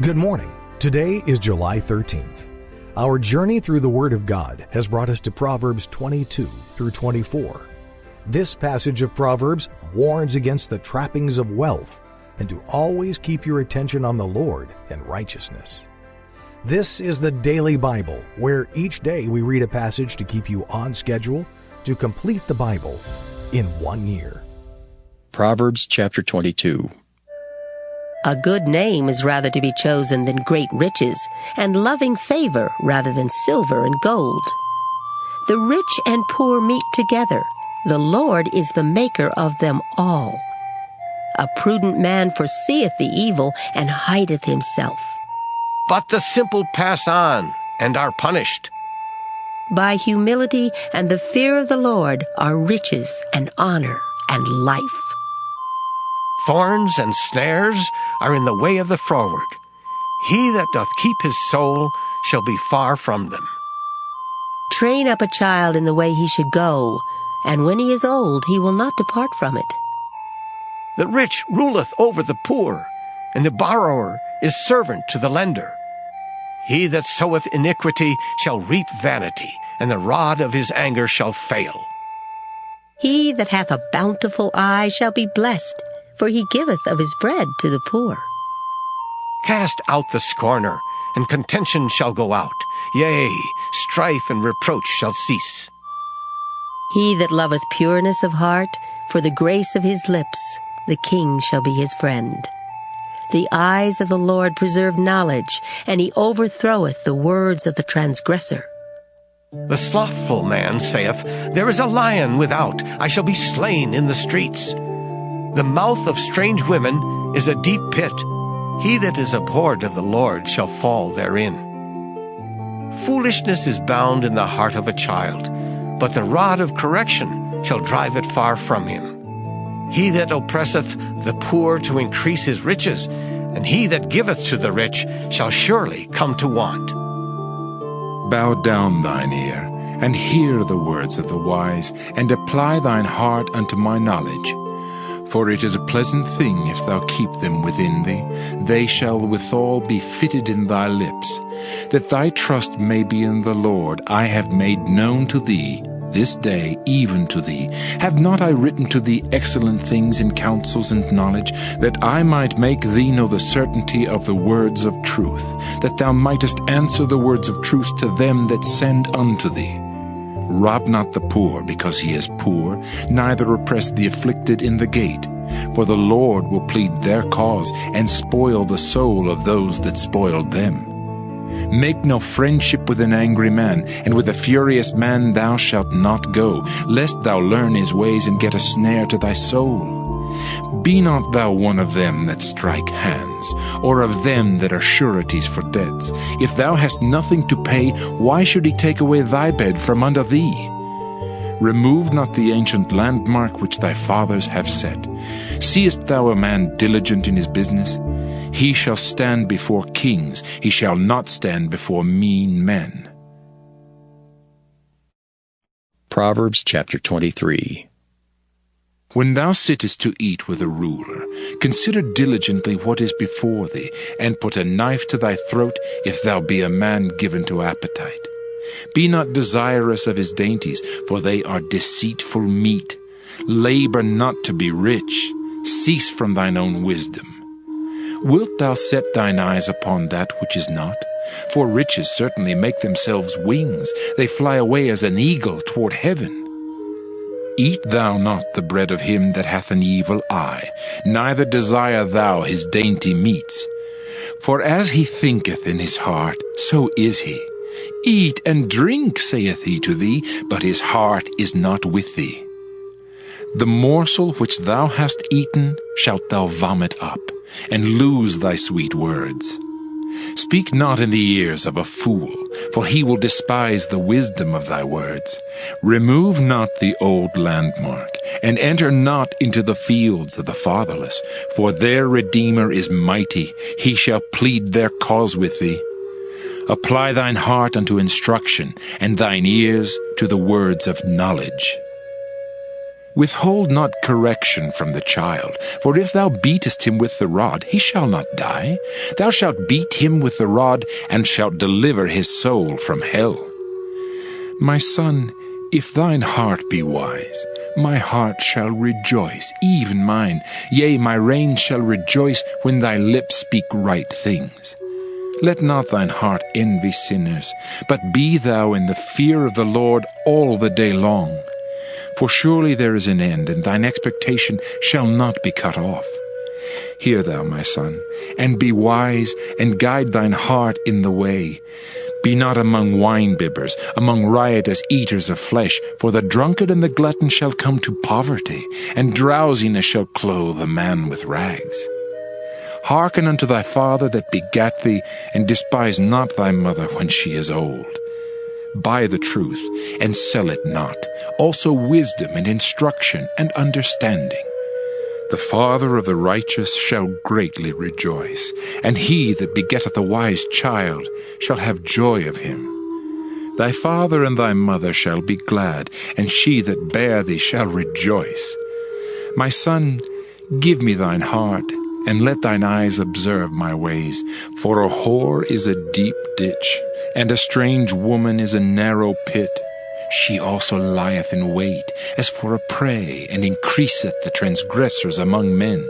Good morning. Today is July 13th. Our journey through the Word of God has brought us to Proverbs 22 through 24. This passage of Proverbs warns against the trappings of wealth and to always keep your attention on the Lord and righteousness. This is the Daily Bible, where each day we read a passage to keep you on schedule to complete the Bible in 1 year. Proverbs chapter 22. A good name is rather to be chosen than great riches, and loving favor rather than silver and gold. The rich and poor meet together. The Lord is the maker of them all. A prudent man foreseeth the evil and hideth himself. But the simple pass on and are punished. By humility and the fear of the Lord are riches and honor and life. Thorns and snares are in the way of the froward. He that doth keep his soul shall be far from them. Train up a child in the way he should go, and when he is old he will not depart from it. The rich ruleth over the poor, and the borrower is servant to the lender. He that soweth iniquity shall reap vanity, and the rod of his anger shall fail. He that hath a bountiful eye shall be blessed, for he giveth of his bread to the poor. Cast out the scorner, and contention shall go out. Yea, strife and reproach shall cease. He that loveth pureness of heart, for the grace of his lips, the king shall be his friend. The eyes of the Lord preserve knowledge, and he overthroweth the words of the transgressor. The slothful man saith, There is a lion without, I shall be slain in the streets. The mouth of strange women is a deep pit. He that is abhorred of the Lord shall fall therein. Foolishness is bound in the heart of a child, but the rod of correction shall drive it far from him. He that oppresseth the poor to increase his riches, and he that giveth to the rich shall surely come to want. Bow down thine ear, and hear the words of the wise, and apply thine heart unto my knowledge. For it is a pleasant thing if thou keep them within thee. They shall withal be fitted in thy lips. That thy trust may be in the Lord, I have made known to thee, this day even to thee. Have not I written to thee excellent things in counsels and knowledge, that I might make thee know the certainty of the words of truth, that thou mightest answer the words of truth to them that send unto thee? Rob not the poor because he is poor, neither oppress the afflicted in the gate. For the Lord will plead their cause, and spoil the soul of those that spoiled them. Make no friendship with an angry man, and with a furious man thou shalt not go, lest thou learn his ways and get a snare to thy soul. Be not thou one of them that strike hands, or of them that are sureties for debts. If thou hast nothing to pay, why should he take away thy bed from under thee? Remove not the ancient landmark which thy fathers have set. Seest thou a man diligent in his business? He shall stand before kings, he shall not stand before mean men. Proverbs chapter 23. When thou sittest to eat with a ruler, consider diligently what is before thee, and put a knife to thy throat, if thou be a man given to appetite. Be not desirous of his dainties, for they are deceitful meat. Labor not to be rich. Cease from thine own wisdom. Wilt thou set thine eyes upon that which is not? For riches certainly make themselves wings. They fly away as an eagle toward heaven. Eat thou not the bread of him that hath an evil eye, neither desire thou his dainty meats. For as he thinketh in his heart, so is he. Eat and drink, saith he to thee, but his heart is not with thee. The morsel which thou hast eaten shalt thou vomit up, and lose thy sweet words. Speak not in the ears of a fool, for he will despise the wisdom of thy words. Remove not the old landmark, and enter not into the fields of the fatherless, for their Redeemer is mighty, he shall plead their cause with thee. Apply thine heart unto instruction, and thine ears to the words of knowledge. Withhold not correction from the child, for if thou beatest him with the rod, he shall not die. Thou shalt beat him with the rod, and shalt deliver his soul from hell. My son, if thine heart be wise, my heart shall rejoice, even mine. Yea, my reins shall rejoice when thy lips speak right things. Let not thine heart envy sinners, but be thou in the fear of the Lord all the day long. For surely there is an end, and thine expectation shall not be cut off. Hear thou, my son, and be wise, and guide thine heart in the way. Be not among wine-bibbers, among riotous eaters of flesh, for the drunkard and the glutton shall come to poverty, and drowsiness shall clothe a man with rags. Hearken unto thy father that begat thee, and despise not thy mother when she is old. Buy the truth, and sell it not, also wisdom and instruction and understanding. The father of the righteous shall greatly rejoice, and he that begetteth a wise child shall have joy of him. Thy father and thy mother shall be glad, and she that bare thee shall rejoice. My son, give me thine heart, and let thine eyes observe my ways. For a whore is a deep ditch, and a strange woman is a narrow pit. She also lieth in wait as for a prey, and increaseth the transgressors among men.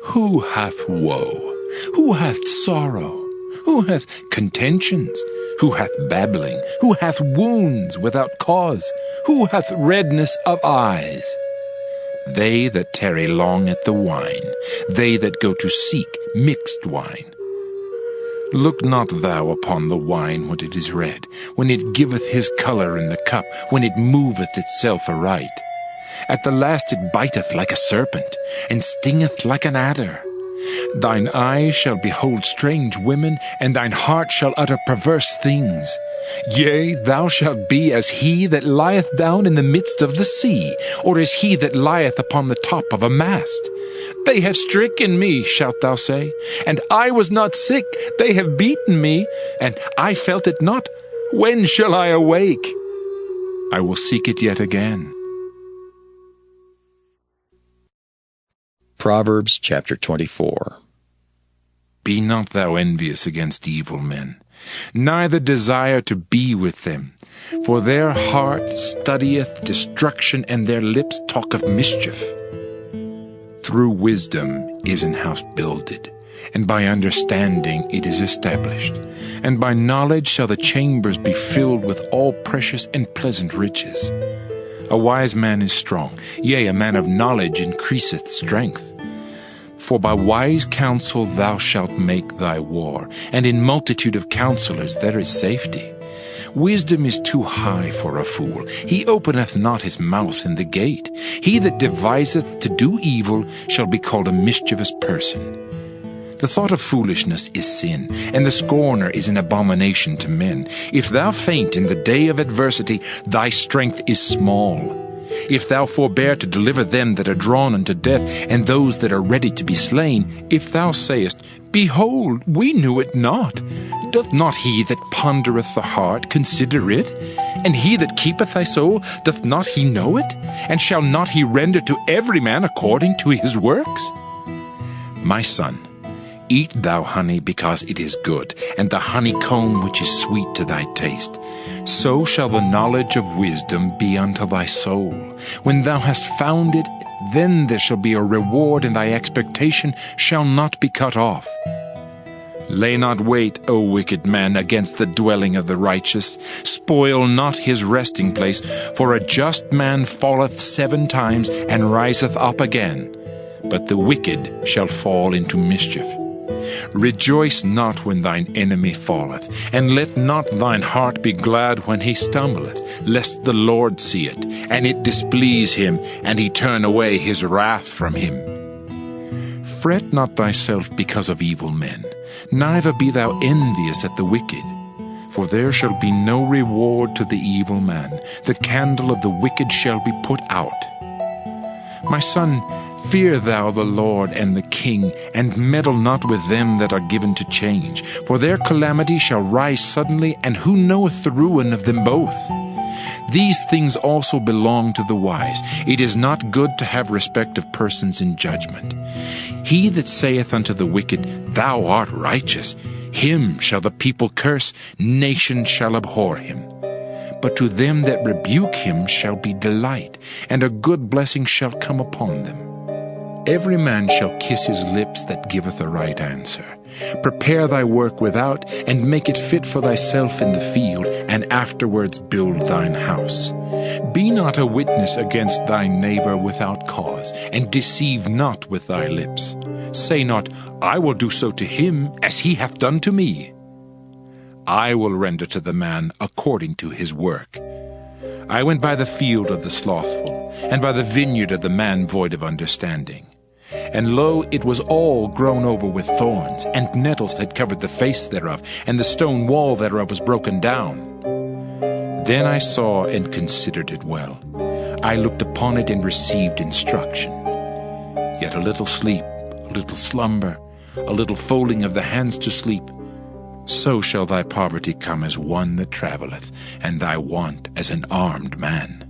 Who hath woe? Who hath sorrow? Who hath contentions? Who hath babbling? Who hath wounds without cause? Who hath redness of eyes? They that tarry long at the wine, they that go to seek mixed wine. Look not thou upon the wine when it is red, when it giveth his colour in the cup, when it moveth itself aright. At the last it biteth like a serpent, and stingeth like an adder. Thine eyes shall behold strange women, and thine heart shall utter perverse things. Yea, thou shalt be as he that lieth down in the midst of the sea, or as he that lieth upon the top of a mast. They have stricken me, shalt thou say, and I was not sick. They have beaten me, and I felt it not. When shall I awake? I will seek it yet again. Proverbs chapter 24. Be not thou envious against evil men, neither desire to be with them. For their heart studieth destruction, and their lips talk of mischief. Through wisdom is an house builded, and by understanding it is established. And by knowledge shall the chambers be filled with all precious and pleasant riches. A wise man is strong, yea, a man of knowledge increaseth strength. For by wise counsel thou shalt make thy war, and in multitude of counselors there is safety. Wisdom is too high for a fool. He openeth not his mouth in the gate. He that deviseth to do evil shall be called a mischievous person. The thought of foolishness is sin, and the scorner is an abomination to men. If thou faint in the day of adversity, thy strength is small. If thou forbear to deliver them that are drawn unto death, and those that are ready to be slain, if thou sayest, Behold, we knew it not, doth not he that pondereth the heart consider it? And he that keepeth thy soul, doth not he know it? And shall not he render to every man according to his works? My son, eat thou honey because it is good, and the honeycomb which is sweet to thy taste. So shall the knowledge of wisdom be unto thy soul. When thou hast found it, then there shall be a reward, and thy expectation shall not be cut off. Lay not wait, O wicked man, against the dwelling of the righteous. Spoil not his resting place, for a just man falleth 7 times, and riseth up again. But the wicked shall fall into mischief. Rejoice not when thine enemy falleth, and let not thine heart be glad when he stumbleth, lest the Lord see it, and it displease him, and he turn away his wrath from him. Fret not thyself because of evil men, neither be thou envious at the wicked. For there shall be no reward to the evil man. The candle of the wicked shall be put out. My son, fear thou the Lord and the king, and meddle not with them that are given to change. For their calamity shall rise suddenly, and who knoweth the ruin of them both? These things also belong to the wise. It is not good to have respect of persons in judgment. He that saith unto the wicked, Thou art righteous, him shall the people curse, nations shall abhor him. But to them that rebuke him shall be delight, and a good blessing shall come upon them. Every man shall kiss his lips that giveth a right answer. Prepare thy work without, and make it fit for thyself in the field, and afterwards build thine house. Be not a witness against thy neighbor without cause, and deceive not with thy lips. Say not, I will do so to him as he hath done to me. I will render to the man according to his work. I went by the field of the slothful, and by the vineyard of the man void of understanding. And lo, it was all grown over with thorns, and nettles had covered the face thereof, and the stone wall thereof was broken down. Then I saw and considered it well. I looked upon it and received instruction. Yet a little sleep, a little slumber, a little folding of the hands to sleep, so shall thy poverty come as one that travelleth, and thy want as an armed man.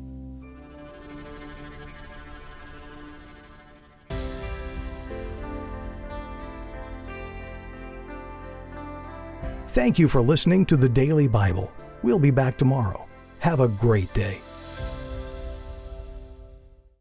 Thank you for listening to the Daily Bible. We'll be back tomorrow. Have a great day.